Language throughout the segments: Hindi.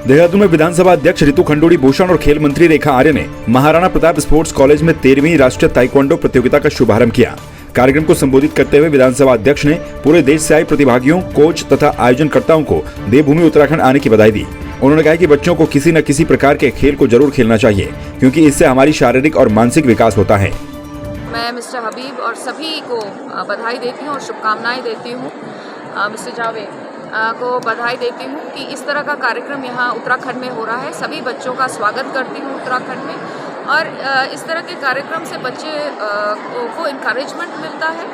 देहरादून में विधानसभा अध्यक्ष रितु खंडूड़ी भूषण और खेल मंत्री रेखा आर्य ने महाराणा प्रताप स्पोर्ट्स कॉलेज में 13वीं राष्ट्रीय ताइक्वांडो प्रतियोगिता का शुभारंभ किया। कार्यक्रम को संबोधित करते हुए विधानसभा अध्यक्ष ने पूरे देश से आए प्रतिभागियों, कोच तथा आयोजनकर्ताओं को देवभूमि उत्तराखंड आने की बधाई दी। उन्होंने कहा कि बच्चों को किसी न किसी प्रकार के खेल को जरूर खेलना चाहिए, क्योंकि इससे हमारी शारीरिक और मानसिक विकास होता है। मैं मिस्टर हबीब और सभी को बधाई देती हूँ और शुभकामनाएं देती हूँ। मिस्टर जावेद को बधाई देती हूँ कि इस तरह का कार्यक्रम यहाँ उत्तराखंड में हो रहा है। सभी बच्चों का स्वागत करती हूँ उत्तराखंड में, और इस तरह के कार्यक्रम से बच्चे को इनकरेजमेंट मिलता है।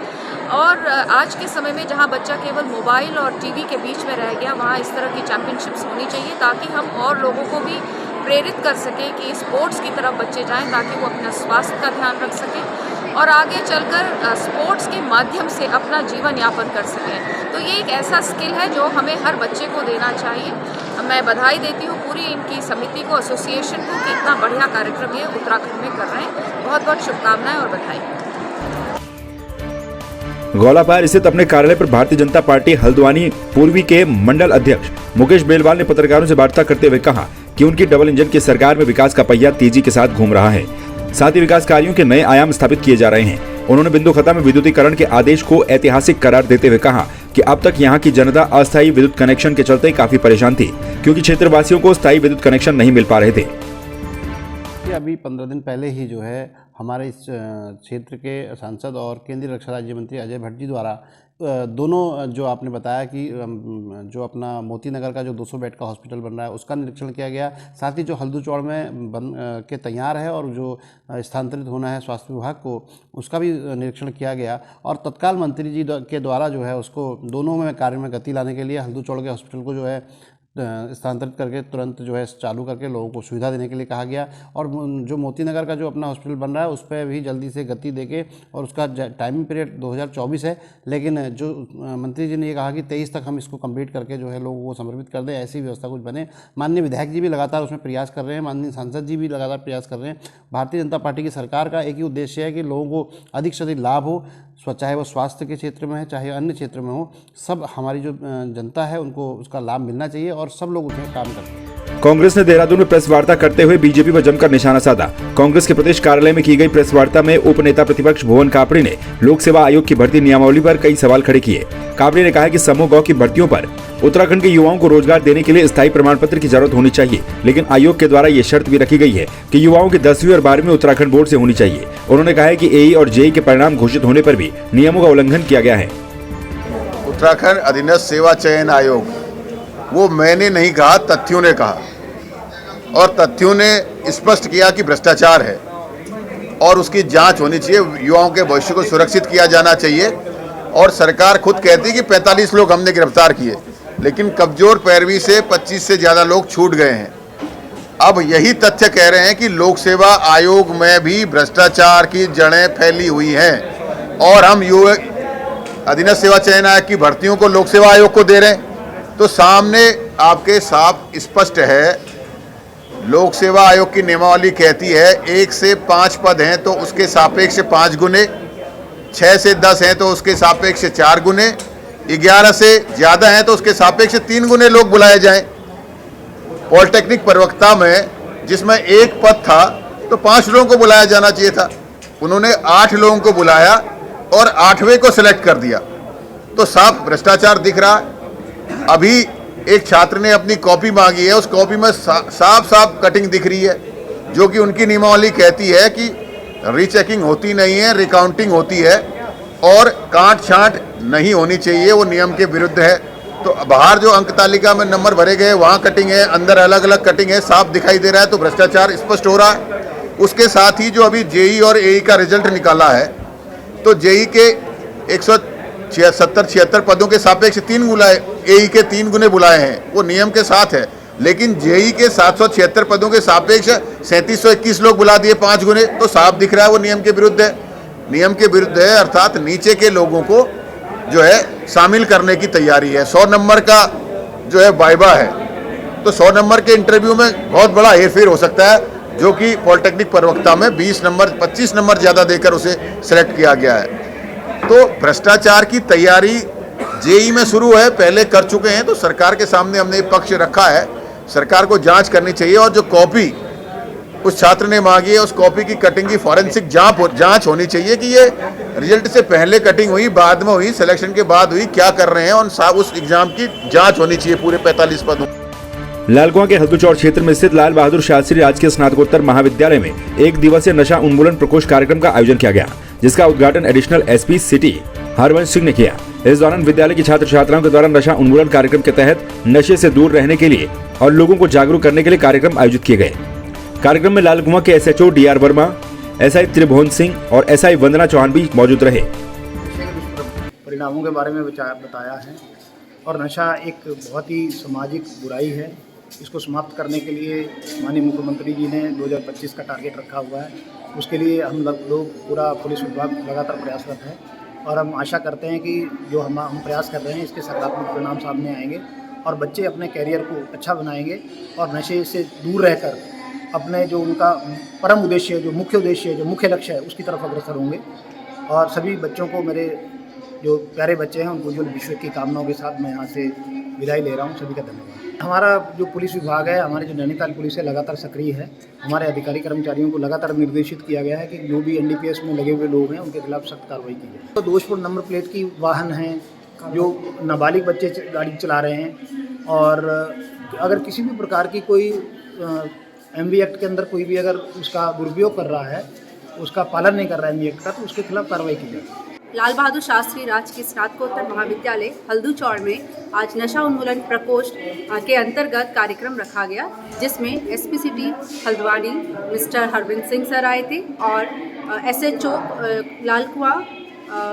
और आज के समय में जहाँ बच्चा केवल मोबाइल और टीवी के बीच में रह गया, वहाँ इस तरह की चैंपियनशिप्स होनी चाहिए ताकि हम और लोगों को भी प्रेरित कर सकें कि स्पोर्ट्स की तरफ बच्चे जाएं, ताकि वो अपना स्वास्थ्य का ध्यान रख सकें और आगे चलकर स्पोर्ट्स के माध्यम से अपना जीवन यापन कर सकें। तो ये एक ऐसा स्किल है जो हमें हर बच्चे को देना चाहिए। मैं बधाई देती हूँ पूरी इनकी समिति को, एसोसिएशन को, कि इतना बढ़िया कार्यक्रम ये उत्तराखंड में कर रहे हैं। बहुत बहुत शुभकामनाएं और बधाई। गौलापार स्थित अपने कार्यालय पर भारतीय जनता पार्टी हल्द्वानी पूर्वी के मंडल अध्यक्ष मुकेश बेलवाल ने पत्रकारों से वार्ता करते हुए कहा कि उनकी डबल इंजन की सरकार में विकास का पहिया तेजी के साथ घूम रहा है, साथ ही विकास कार्यों के नए आयाम स्थापित किए जा रहे हैं। उन्होंने बिंदु खता में विद्युतीकरण के आदेश को ऐतिहासिक करार देते हुए कहा कि अब तक यहाँ की जनता अस्थायी विद्युत कनेक्शन के चलते काफी परेशान थी, क्योंकि क्षेत्रवासियों को स्थायी विद्युत कनेक्शन नहीं मिल पा रहे थे। अभी 15 दिन पहले ही जो है हमारे इस क्षेत्र के सांसद और केंद्रीय रक्षा राज्य मंत्री अजय भट्ट जी द्वारा दोनों जो आपने बताया कि जो अपना मोती नगर का जो 200 बेड का हॉस्पिटल बन रहा है उसका निरीक्षण किया गया, साथ ही जो हल्दूचौड़ में बन के तैयार है और जो स्थानांतरित होना है स्वास्थ्य विभाग को, उसका भी निरीक्षण किया गया। और तत्काल मंत्री जी के द्वारा जो है उसको दोनों में कार्य में गति लाने के लिए हल्दूचौड़ के हॉस्पिटल को जो है स्थानांतरित करके तुरंत जो है चालू करके लोगों को सुविधा देने के लिए कहा गया। और जो मोती नगर का जो अपना हॉस्पिटल बन रहा है उस पर भी जल्दी से गति देके, और उसका टाइमिंग पीरियड 2024 है, लेकिन जो मंत्री जी ने ये कहा कि 23 तक हम इसको कंप्लीट करके जो है लोगों को समर्पित कर दें, ऐसी व्यवस्था कुछ बने। माननीय विधायक जी भी लगातार उसमें प्रयास कर रहे हैं, माननीय सांसद जी भी लगातार प्रयास कर रहे हैं। भारतीय जनता पार्टी की सरकार का एक ही उद्देश्य है कि लोगों को अधिक से अधिक लाभ हो, चाहे वो स्वास्थ्य के क्षेत्र में है चाहे अन्य क्षेत्र में हो, सब हमारी जो जनता है उनको उसका लाभ मिलना चाहिए और सब लोग उसमें काम करते हैं। कांग्रेस ने देहरादून में प्रेस वार्ता करते हुए बीजेपी पर जमकर निशाना साधा। कांग्रेस के प्रदेश कार्यालय में की गई प्रेस वार्ता में उप नेता प्रतिपक्ष भुवन कापड़ी ने लोक सेवा आयोग की भर्ती नियमावली पर कई सवाल खड़े किए। कापड़ी ने कहा कि समूह गौ की भर्तियों पर उत्तराखंड के युवाओं को रोजगार देने के लिए स्थायी प्रमाण पत्र की जरूरत होनी चाहिए, लेकिन आयोग के द्वारा ये शर्त भी रखी गई है कि युवाओं की 10वीं और 12वीं उत्तराखंड बोर्ड से होनी चाहिए। उन्होंने कहा है कि एई और जेई के परिणाम घोषित होने पर भी नियमों का उल्लंघन किया गया है। उत्तराखंड अधीनस्थ सेवा चयन आयोग, वो मैंने नहीं कहा, तथ्यों ने कहा, और तथ्यों ने स्पष्ट किया कि भ्रष्टाचार है और उसकी जांच होनी चाहिए। युवाओं के भविष्य को सुरक्षित किया जाना चाहिए। और सरकार खुद कहती है कि 45 लोग हमने गिरफ्तार किए, लेकिन कमजोर पैरवी से 25 से ज़्यादा लोग छूट गए हैं। अब यही तथ्य कह रहे हैं कि लोक सेवा आयोग में भी भ्रष्टाचार की जड़ें फैली हुई हैं, और हम अधीनस्थ सेवा चयन आयोग की भर्तियों को लोक सेवा आयोग को दे रहे हैं। तो सामने आपके साफ स्पष्ट है, लोक सेवा आयोग की नियमावली कहती है 1 से 5 पद हैं तो उसके सापेक्ष 5 गुने, 6 से 10 हैं तो उसके सापेक्ष 4 गुने, 11 से ज़्यादा हैं तो उसके सापेक्ष 3 गुने लोग बुलाए जाएं। पॉलिटेक्निक प्रवक्ता में जिसमें 1 पद था तो 5 लोगों को बुलाया जाना चाहिए था, उन्होंने 8 लोगों को बुलाया और 8वें को सिलेक्ट कर दिया। तो साफ भ्रष्टाचार दिख रहा है। अभी एक छात्र ने अपनी कॉपी मांगी है, उस कॉपी में साफ साफ कटिंग दिख रही है, जो कि उनकी नियमावली कहती है कि रीचेकिंग होती नहीं है, रिकाउंटिंग होती है और काट छांट नहीं होनी चाहिए, वो नियम के विरुद्ध है। तो बाहर जो अंक तालिका में नंबर भरे गए वहाँ कटिंग है, अंदर अलग अलग कटिंग है, साफ दिखाई दे रहा है। तो भ्रष्टाचार स्पष्ट हो रहा है। उसके साथ ही जो अभी जेई और एई का रिजल्ट निकाला है, तो जेई के 176 पदों के सापेक्ष 3 बुलाए, एई के 3 गुने बुलाए हैं, वो नियम के साथ है। लेकिन जेई के 776 पदों के सापेक्ष 3721 लोग बुला दिए 5 गुने, तो साफ दिख रहा है वो नियम के विरुद्ध है। नियम के विरुद्ध है, अर्थात नीचे के लोगों को जो है शामिल करने की तैयारी है। 100 नंबर का जो है वाइवा है, तो 100 नंबर के इंटरव्यू में बहुत बड़ा हेरफेर हो सकता है, जो कि पॉलिटेक्निक प्रवक्ता में 20 नंबर 25 नंबर ज़्यादा देकर उसे सेलेक्ट किया गया है। तो भ्रष्टाचार की तैयारी जेई में शुरू है, पहले कर चुके हैं। तो सरकार के सामने हमने पक्ष रखा है सरकार को जांच करनी चाहिए और जो कॉपी उस छात्र ने मांगी है उस कॉपी की कटिंग की फॉरेंसिक जांच होनी चाहिए कि ये रिजल्ट से पहले कटिंग हुई, बाद में हुई, सिलेक्शन के बाद हुई, क्या कर रहे हैं, और उस एग्जाम की जांच होनी चाहिए पूरे 45 पदों। लालकुआं के हल्दूचौड़ क्षेत्र में स्थित लाल बहादुर शास्त्री राजकीय स्नातकोत्तर महाविद्यालय में एक दिवसीय नशा उन्मूलन प्रकोष्ठ कार्यक्रम का आयोजन किया गया, जिसका उद्घाटन additional SP city Harvansh Singh ने किया। इस दौरान विद्यालय के छात्र छात्राओं के द्वारा नशा उन्मूलन कार्यक्रम के तहत नशे से दूर रहने के लिए और लोगों को जागरूक करने के लिए कार्यक्रम आयोजित किए गए। कार्यक्रम में लालकुआं के एसएचओ डीआर वर्मा, एसआई त्रिभुवन सिंह और एसआई वंदना चौहान भी मौजूद रहे। परिणामों के बारे में बताया है और नशा एक बहुत ही सामाजिक बुराई है। इसको समाप्त करने के लिए माननीय मुख्यमंत्री जी ने 2025 का टारगेट रखा हुआ है। उसके लिए हम लोग पूरा पुलिस विभाग लगातार प्रयासरत है और हम आशा करते हैं कि जो हम प्रयास कर रहे हैं इसके सकारात्मक परिणाम सामने आएंगे और बच्चे अपने कैरियर को अच्छा बनाएंगे और नशे से दूर रहकर अपने जो उनका परम उद्देश्य, जो मुख्य उद्देश्य, जो मुख्य लक्ष्य है उसकी तरफ अग्रसर होंगे। और सभी बच्चों को, मेरे जो प्यारे बच्चे हैं उनको उज्ज्वल भविष्य की कामनाओं के साथ मैं यहाँ से विदाई ले रहा हूँ। सभी का धन्यवाद। हमारा जो पुलिस विभाग है, हमारे जो नैनीताल पुलिस है, लगातार सक्रिय है। हमारे अधिकारी कर्मचारियों को लगातार निर्देशित किया गया है कि जो भी एनडीपीएस में लगे हुए लोग हैं उनके खिलाफ सख्त कार्रवाई की जाए। तो दोषपूर्ण नंबर प्लेट की वाहन हैं, जो नाबालिग बच्चे गाड़ी चला रहे हैं और अगर किसी भी प्रकार की कोई एमवी एक्ट के अंदर कोई भी अगर उसका दुरुपयोग कर रहा है, उसका पालन नहीं कर रहा है एमवी एक्ट का, तो उसके खिलाफ कार्रवाई की जाए। लाल बहादुर शास्त्री राजकीय स्नातकोत्तर महाविद्यालय हल्दूचौड़ में आज नशा उन्मूलन प्रकोष्ठ के अंतर्गत कार्यक्रम रखा गया, जिसमें SP city Haldwani mister Harvind Singh sir आए थे और SHO Lalkuan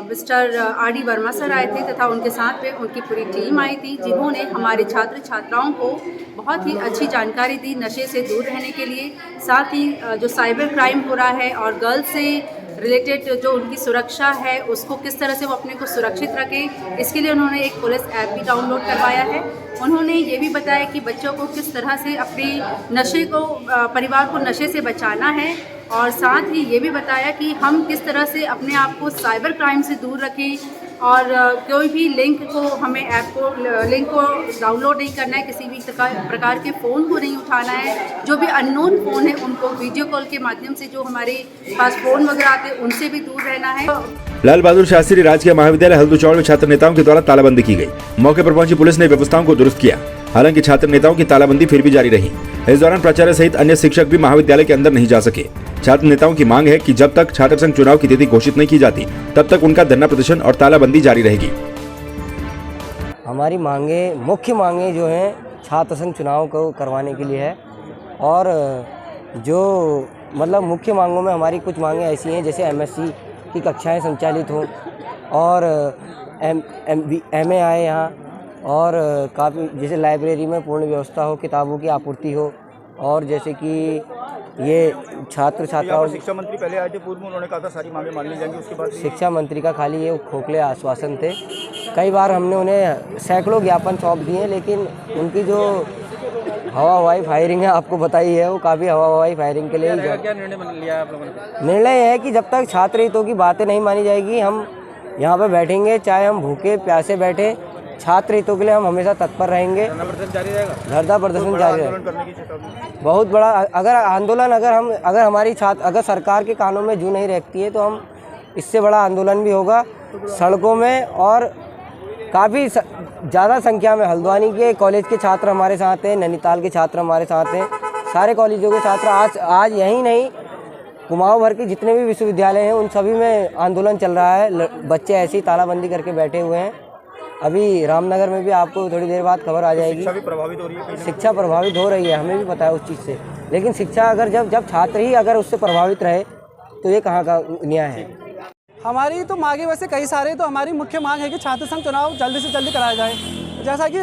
mister RD Verma sir आए थे तथा उनके साथ में उनकी पूरी टीम आई थी, जिन्होंने हमारे छात्र छात्राओं को बहुत ही अच्छी जानकारी दी नशे से दूर रहने के लिए। साथ ही जो साइबर क्राइम हो रहा है और गर्ल्स से रिलेटेड जो उनकी सुरक्षा है उसको किस तरह से वो अपने को सुरक्षित रखें, इसके लिए उन्होंने एक पुलिस ऐप भी डाउनलोड करवाया है। उन्होंने ये भी बताया कि बच्चों को किस तरह से अपने नशे को, परिवार को नशे से बचाना है और साथ ही ये भी बताया कि हम किस तरह से अपने आप को साइबर क्राइम से दूर रखें और कोई भी लिंक को, हमें ऐप को, लिंक को डाउनलोड नहीं करना है, किसी भी प्रकार के फ़ोन को नहीं उठाना है। जो भी अननोन फ़ोन है उनको वीडियो कॉल के माध्यम से जो हमारे पास फ़ोन वगैरह आते हैं उनसे भी दूर रहना है। लाल बहादुर शास्त्री राजकीय महाविद्यालय हल्दूचौड़ में छात्र नेताओं के द्वारा तालाबंदी की गई। मौके पर पहुंची पुलिस ने व्यवस्थाओं को दुरुस्त किया। हालांकि छात्र नेताओं की तालाबंदी फिर भी जारी रही। इस दौरान प्राचार्य सहित अन्य शिक्षक भी महाविद्यालय के अंदर नहीं जा सके। छात्र नेताओं की मांग है कि जब तक छात्र संघ चुनाव की तिथि घोषित नहीं की जाती तब तक उनका धरना प्रदर्शन और तालाबंदी जारी रहेगी। हमारी मांगे, मुख्य मांगे जो हैं छात्र संघ चुनाव को करवाने के लिए है और जो मतलब मुख्य मांगों में हमारी कुछ मांगे ऐसी हैं जैसे एमएससी की कक्षाएं संचालित हों और एमए आए यहाँ और काफ़ी जैसे लाइब्रेरी में पूर्ण व्यवस्था हो, किताबों की आपूर्ति हो और जैसे कि ये छात्र छात्राओं। शिक्षा मंत्री पहले आए थे, पूर्व में उन्होंने कहा था सारी मांगे मान ली जाएंगी, उसके बाद शिक्षा मंत्री का खाली ये खोखले आश्वासन थे। कई बार हमने उन्हें सैकड़ों ज्ञापन सौंप दिए, लेकिन उनकी जो हवाई फायरिंग है आपको बताई है, वो काफ़ी हवाई फायरिंग के लिए क्या निर्णय लिया आप लोगों ने? निर्णय है कि जब तक छात्र हितों की बातें नहीं मानी जाएगी हम यहाँ पर बैठेंगे, चाहे हम भूखे प्यासे बैठे, छात्र हितों के लिए हम हमेशा तत्पर रहेंगे। धरना प्रदर्शन जारी रहेगा। बहुत बड़ा अगर आंदोलन अगर हमारी अगर सरकार के कानों में जू नहीं रखती है तो हम इससे बड़ा आंदोलन भी होगा सड़कों में। और काफ़ी ज़्यादा संख्या में हल्द्वानी के कॉलेज के छात्र हमारे साथ हैं, नैनीताल के छात्र हमारे साथ हैं, सारे कॉलेजों के छात्र आज यही नहीं कुमाऊं भर के जितने भी विश्वविद्यालय हैं उन सभी में आंदोलन चल रहा है। बच्चे ऐसी तालाबंदी करके बैठे हुए हैं। अभी रामनगर में भी आपको थोड़ी देर बाद खबर आ जाएगी। शिक्षा भी प्रभावित हो रही है। शिक्षा प्रभावित हो रही है, हमें भी पता है उस चीज़ से, लेकिन शिक्षा अगर जब छात्र ही अगर उससे प्रभावित रहे तो ये कहाँ का न्याय है। हमारी तो मांगे वैसे कई सारे, तो हमारी मुख्य मांग है कि छात्र संघ चुनाव जल्दी से जल्दी कराया जाए। जैसा कि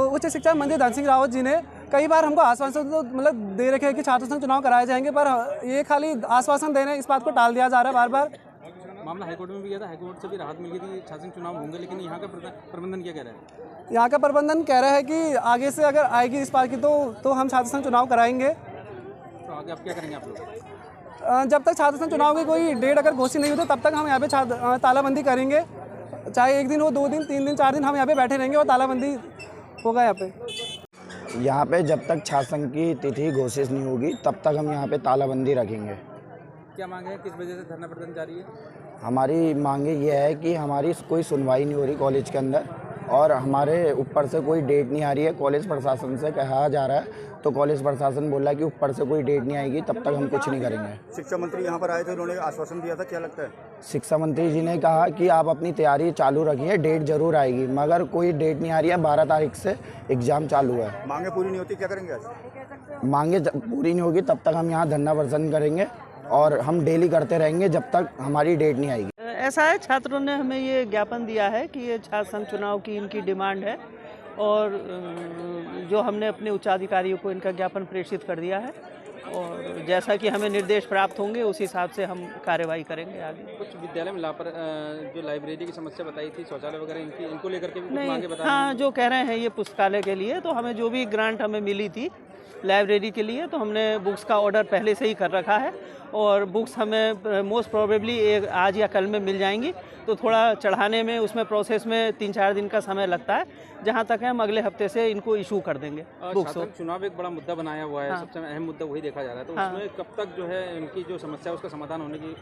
उच्च शिक्षा मंत्री धन सिंह रावत जी ने कई बार हमको आश्वासन तो मतलब दे रखे हैं कि छात्र संघ चुनाव कराए जाएंगे, पर ये खाली आश्वासन देने इस बात को टाल दिया जा रहा है बार बार। मामला हाईकोर्ट में भी गया था, हाईकोर्ट से भी राहत मिल गई थी, छात्र संघ चुनाव होंगे, लेकिन यहाँ का प्रबंधन क्या कह रहा है? यहाँ का प्रबंधन कह रहा है कि आगे से अगर आएगी इस बार की तो हम छात्र संघ चुनाव कराएंगे। तो आगे आप क्या करेंगे आप लोग? जब तक छात्र संघ चुनाव की कोई डेट अगर घोषित नहीं होती तब तक हम यहाँ पे तालाबंदी करेंगे, चाहे 1 दिन हो, 2 दिन, 3 दिन, 4 दिन हम यहाँ पे बैठे रहेंगे और तालाबंदी होगा यहाँ पे। यहाँ पे जब तक छात्र संघ की तिथि घोषित नहीं होगी तब तक हम यहाँ पे तालाबंदी रखेंगे। क्या मांग है, किस वजह से धरना प्रदर्शन जारी है? हमारी मांगे ये है कि हमारी कोई सुनवाई नहीं हो रही कॉलेज के अंदर और हमारे ऊपर से कोई डेट नहीं आ रही है। कॉलेज प्रशासन से कहा जा रहा है तो कॉलेज प्रशासन बोला है कि ऊपर से कोई डेट नहीं आएगी तब तक हम कुछ नहीं करेंगे। शिक्षा मंत्री यहाँ पर आए थे, उन्होंने आश्वासन दिया था, क्या लगता है? शिक्षा मंत्री जी ने कहा कि आप अपनी तैयारी चालू रखिए, डेट जरूर आएगी, मगर कोई डेट नहीं आ रही है। 12 तारीख से एग्ज़ाम चालू है। मांगे पूरी नहीं होती, क्या करेंगे आज? मांगे पूरी नहीं होगी तब तक हम यहाँ धरना प्रदर्शन करेंगे और हम डेली करते रहेंगे जब तक हमारी डेट नहीं आएगी। ऐसा है, छात्रों ने हमें ये ज्ञापन दिया है कि ये छात्र संघ चुनाव की इनकी डिमांड है और जो हमने अपने उच्चाधिकारियों को इनका ज्ञापन प्रेषित कर दिया है और जैसा कि हमें निर्देश प्राप्त होंगे उस हिसाब से हम कार्यवाही करेंगे आगे। कुछ विद्यालय में जो लाइब्रेरी की समस्या बताई थी, शौचालय वगैरह, इनको लेकर के भी कुछ नहीं, मांगे बता हाँ, जो कह रहे हैं ये पुस्तकालय के लिए, तो हमें जो भी ग्रांट हमें मिली थी लाइब्रेरी के लिए तो हमने बुक्स का ऑर्डर पहले से ही कर रखा है और बुक्स हमें मोस्ट प्रोबेबली आज या कल में मिल जाएंगी। तो थोड़ा चढ़ाने में उसमें प्रोसेस में 3-4 दिन का समय लगता है, जहां तक है हम अगले हफ्ते से इनको इशू कर देंगे बुक्स। चुनाव एक बड़ा मुद्दा बनाया हुआ है, हाँ। सबसे अहम मुद्दा वही देखा जा रहा है, तो हाँ। उसमें कब तक जो है इनकी जो समस्या है उसका समाधान होने की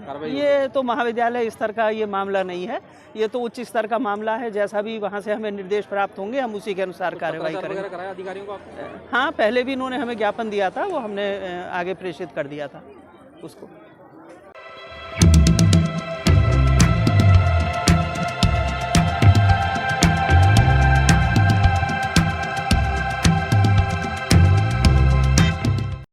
कार्रवाई? ये तो महाविद्यालय स्तर का ये मामला नहीं है, ये तो उच्च स्तर का मामला है। जैसा भी वहाँ से हमें निर्देश प्राप्त होंगे हम उसी के अनुसार कार्रवाई करेंगे। कराया अधिकारियों को? हाँ, पहले भी इन्होंने हमें ज्ञापन दिया था, वो हमने आगे प्रेषित कर दिया था उसको।